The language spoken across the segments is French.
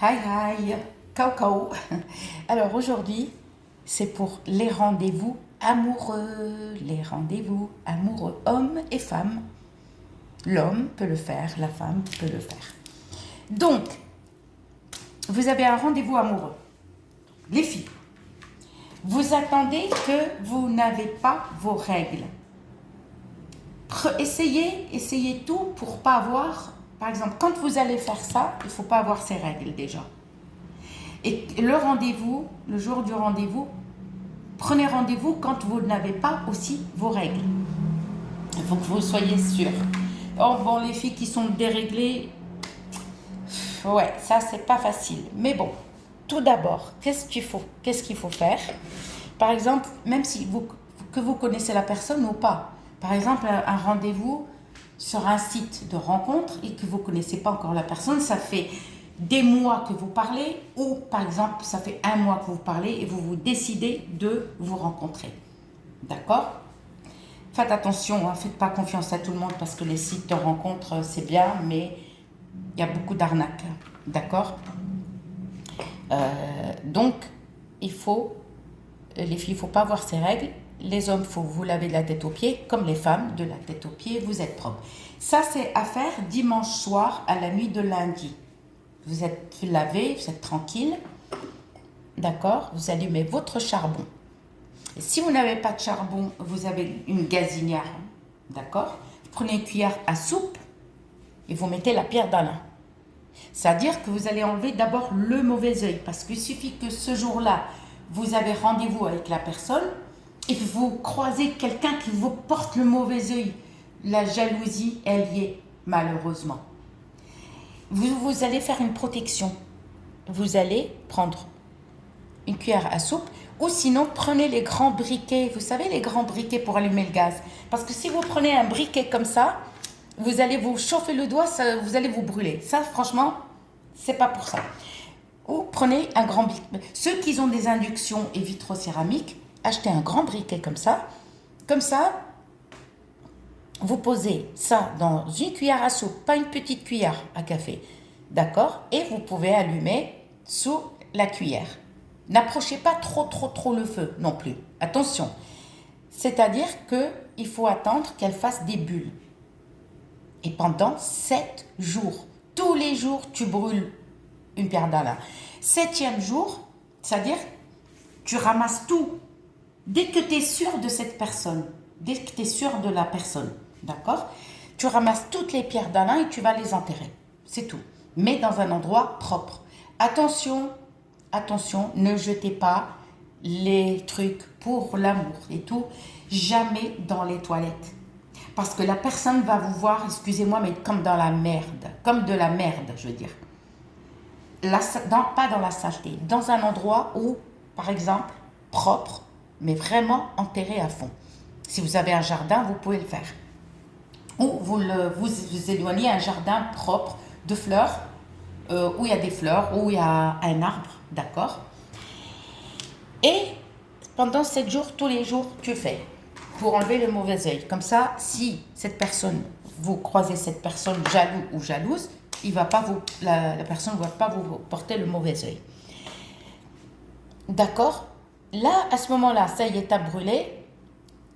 Hi hi, Cao. Alors aujourd'hui, c'est pour les rendez-vous amoureux, hommes et femmes. L'homme peut le faire, la femme peut le faire. Donc, vous avez un rendez-vous amoureux. Les filles, vous attendez que vous n'avez pas vos règles. Essayez tout pour pas avoir, par exemple, quand vous allez faire ça, il ne faut pas avoir ces règles déjà. Et le rendez-vous, le jour du rendez-vous, prenez rendez-vous quand vous n'avez pas aussi vos règles. Il faut que vous soyez sûr. Oh bon, les filles qui sont déréglées, ouais, ça c'est pas facile. Mais bon, tout d'abord, qu'est-ce qu'il faut faire? Par exemple, même si vous connaissez la personne ou pas. Par exemple, un rendez-vous sur un site de rencontre et que vous ne connaissez pas encore la personne, ça fait des mois que vous parlez, ou par exemple, ça fait un mois que vous parlez et vous décidez de vous rencontrer. D'accord? Faites attention, hein, faites pas confiance à tout le monde parce que les sites de rencontre, c'est bien, mais il y a beaucoup d'arnaques. D'accord? Donc, les filles, il ne faut pas avoir ces règles. Les hommes, il faut vous laver de la tête aux pieds, comme les femmes, de la tête aux pieds, vous êtes propre. Ça, c'est à faire dimanche soir à la nuit de lundi. Vous êtes lavé, vous êtes tranquille, d'accord? Vous allumez votre charbon. Et si vous n'avez pas de charbon, vous avez une gazinière, d'accord? Vous prenez une cuillère à soupe et vous mettez la pierre d'Alain. C'est-à-dire que vous allez enlever d'abord le mauvais œil, parce qu'il suffit que ce jour-là, vous avez rendez-vous avec la personne et que vous croisez quelqu'un qui vous porte le mauvais œil. La jalousie, elle y est, malheureusement. Vous allez faire une protection. Vous allez prendre une cuillère à soupe, ou sinon prenez les grands briquets, vous savez, les grands briquets pour allumer le gaz. Parce que si vous prenez un briquet comme ça, vous allez vous chauffer le doigt, vous allez vous brûler. Ça, franchement, c'est pas pour ça. Ou prenez un grand briquet. Ceux qui ont des inductions et vitrocéramiques, achetez un grand briquet comme ça. Comme ça, vous posez ça dans une cuillère à soupe, pas une petite cuillère à café. D'accord? Et vous pouvez allumer sous la cuillère. N'approchez pas trop le feu non plus. Attention. C'est-à-dire qu'il faut attendre qu'elle fasse des bulles. Et pendant 7 jours, tous les jours, tu brûles une pierre d'Alain. 7e jour, c'est-à-dire tu ramasses tout. Dès que tu es sûr de cette personne, dès que tu es sûr de la personne, d'accord? Tu ramasses toutes les pierres d'Alain et tu vas les enterrer. C'est tout. Mais dans un endroit propre. Attention, ne jetez pas les trucs pour l'amour et tout, jamais dans les toilettes. Parce que la personne va vous voir, excusez-moi, mais comme dans la merde. Comme de la merde, je veux dire. Pas dans la saleté. Dans un endroit où, par exemple, propre, mais vraiment enterré à fond. Si vous avez un jardin, vous pouvez le faire. Ou vous éloignez un jardin propre de fleurs, où il y a des fleurs, où il y a un arbre, d'accord? Et pendant 7 jours, tous les jours, tu fais pour enlever le mauvais œil. Comme ça, si vous croisez cette personne jaloux ou jalouse, la personne ne va pas vous porter le mauvais œil. D'accord? Là, à ce moment-là, ça y est, t'as brûlé.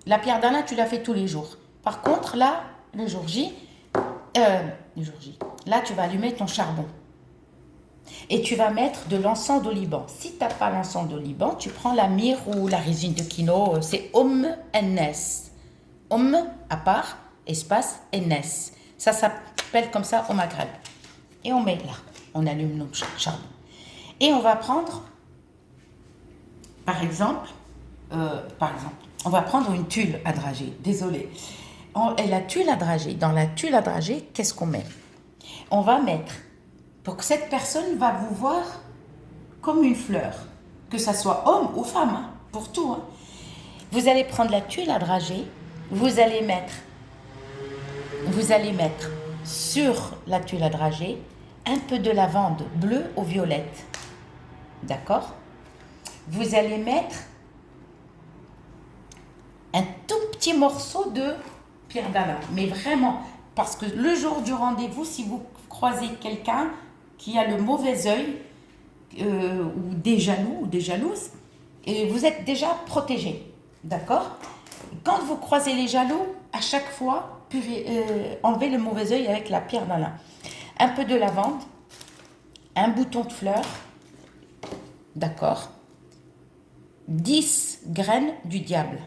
La pierre d'Alain, tu la fais tous les jours. Par contre, là, le jour J, là, tu vas allumer ton charbon. Et tu vas mettre de l'encens d'oliban. Si tu n'as pas l'encens d'oliban, tu prends la myrrhe ou la résine de quinoa. C'est NS. À part, espace, NS. Ça s'appelle comme ça au Maghreb. Et on met là. On allume notre charbon. Et on va prendre, par exemple, on va prendre une tuile à drager. Désolée. Et la tuile à drager, dans la tuile à drager, qu'est-ce qu'on met? On va mettre, pour que cette personne va vous voir comme une fleur, que ça soit homme ou femme, hein, pour tout. Hein. Vous allez prendre la tuile à drager, vous allez mettre sur la tuile à drager un peu de lavande bleue ou violette. D'accord? Vous allez mettre un tout petit morceau de pierre d'Alain, mais vraiment, parce que le jour du rendez-vous, si vous croisez quelqu'un qui a le mauvais œil, ou des jaloux ou des jalouses, et vous êtes déjà protégé. D'accord? Quand vous croisez les jaloux, à chaque fois, enlevez le mauvais œil avec la pierre d'Alain. Un peu de lavande, un bouton de fleur, d'accord? 10 graines du diable.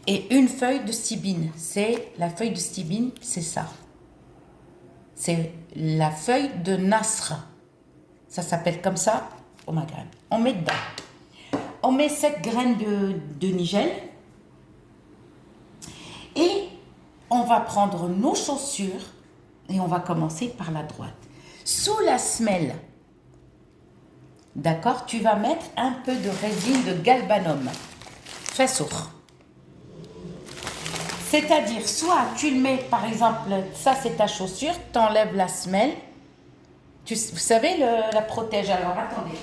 Et une feuille de stibine. C'est la feuille de stibine, c'est ça. C'est la feuille de Nasr. Ça s'appelle comme ça au Maghreb. On met dedans. On met 7 graines de nigel. Et on va prendre nos chaussures et on va commencer par la droite. Sous la semelle, d'accord, tu vas mettre un peu de résine de galbanum. Fessour. C'est-à-dire, soit tu le mets, par exemple, ça c'est ta chaussure, tu enlèves la semelle. Vous savez, la protège. Alors, attendez.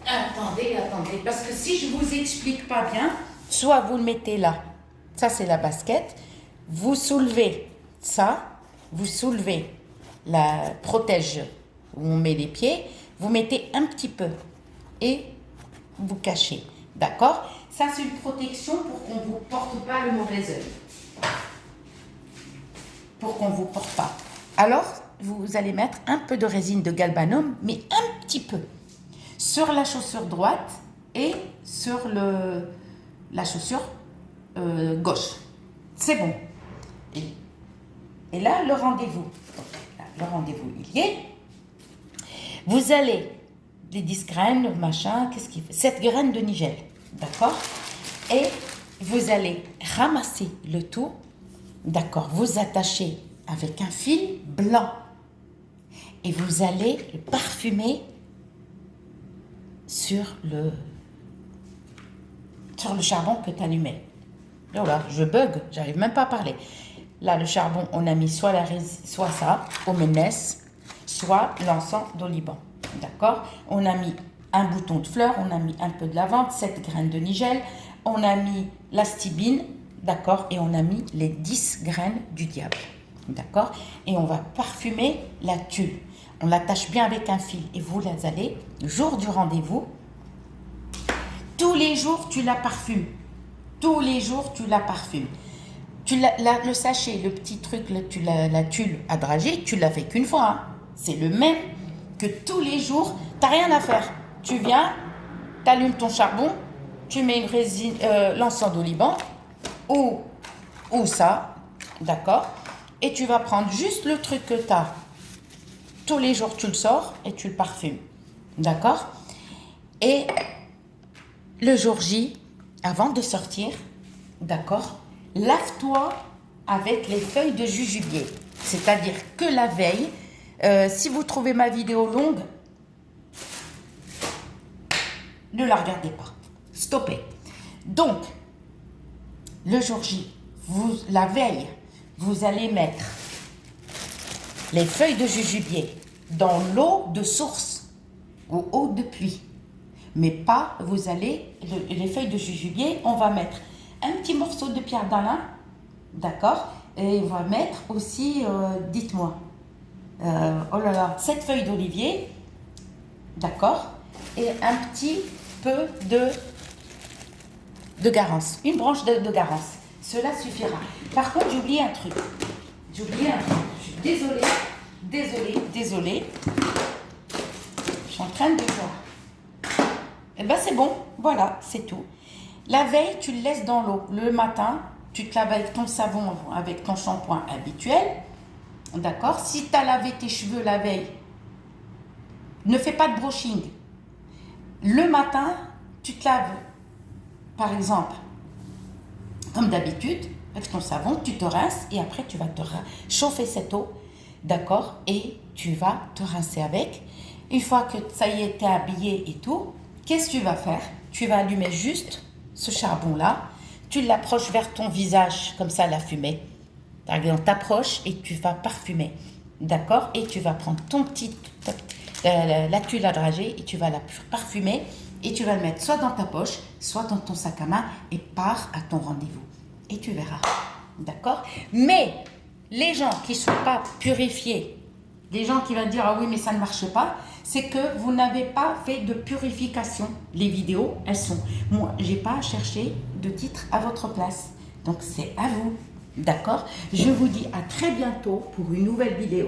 Attendez. Parce que si je ne vous explique pas bien, soit vous le mettez là. Ça, c'est la basket. Vous soulevez ça. Vous soulevez la protège où on met les pieds. Vous mettez un petit peu. Et vous cachez. D'accord? Ça, c'est une protection pour qu'on ne vous porte pas le mauvais œil. Pour qu'on ne vous porte pas. Alors, vous allez mettre un peu de résine de galbanum, mais un petit peu, sur la chaussure droite et sur la chaussure gauche. C'est bon. Et là, le rendez-vous. Le rendez-vous, il y est. Vous allez, les 10 graines, machin, qu'est-ce qu'il fait? 7 graines de nigel, d'accord? Et vous allez ramasser le tout, d'accord? Vous attachez avec un fil blanc et vous allez le parfumer sur le charbon que tu allumais. Oh là, je bug, j'arrive même pas à parler. Là, le charbon, on a mis soit ça, au ménès, soit l'encens d'oliban. D'accord? On a mis un bouton de fleur, on a mis un peu de lavande, 7 graines de nigel, on a mis la stibine, d'accord? Et on a mis les 10 graines du diable. D'accord? Et on va parfumer la tulle. On l'attache bien avec un fil et vous la allez, le jour du rendez-vous, tous les jours tu la parfumes. Tous les jours tu la parfumes. Le sachet, le petit truc, la tulle à dragée, tu l'as fait qu'une fois. Hein. C'est le même que tous les jours. Tu n'as rien à faire. Tu viens, tu allumes ton charbon, tu mets une résine, l'encens d'oliban ou ça, d'accord? Et tu vas prendre juste le truc que tu as. Tous les jours, tu le sors et tu le parfumes. D'accord? Et le jour J, avant de sortir, d'accord, lave-toi avec les feuilles de jujubier. C'est-à-dire que la veille, si vous trouvez ma vidéo longue, ne la regardez pas. Stoppez. Donc, le jour J, la veille, vous allez mettre les feuilles de jujubier dans l'eau de source ou eau de pluie. Mais pas, les feuilles de jujubier, on va mettre un petit morceau de pierre d'Alain, d'accord? Et on va mettre aussi, dites-moi, oh là là, 7 feuilles d'olivier, d'accord? Et un petit peu de garance, une branche de garance. Cela suffira. Par contre, j'ai oublié un truc. Je suis désolée. Je suis en train de voir. Eh bien, c'est bon. Voilà, c'est tout. La veille, tu le laisses dans l'eau. Le matin, tu te laves avec ton savon, avec ton shampoing habituel. D'accord? Si tu as lavé tes cheveux la veille, ne fais pas de brushing. Le matin, tu te laves, par exemple, comme d'habitude, avec ton savon, tu te rinces et après tu vas te chauffer cette eau, d'accord? Et tu vas te rincer avec. Une fois que ça y est, t'es habillé et tout, qu'est-ce que tu vas faire? Tu vas allumer juste ce charbon-là, tu l'approches vers ton visage, comme ça, la fumée. Par exemple, t'approches et tu vas parfumer, d'accord? Et tu vas prendre la tuile à dragée et tu vas la parfumer et tu vas le mettre soit dans ta poche, soit dans ton sac à main et pars à ton rendez-vous. Et tu verras, d'accord? Mais les gens qui ne sont pas purifiés Les gens qui vont dire ah oui mais ça ne marche pas, c'est que vous n'avez pas fait de purification. Les vidéos, elles sont. Moi, j'ai pas à chercher de titre à votre place. Donc c'est à vous. D'accord? Je vous dis à très bientôt pour une nouvelle vidéo.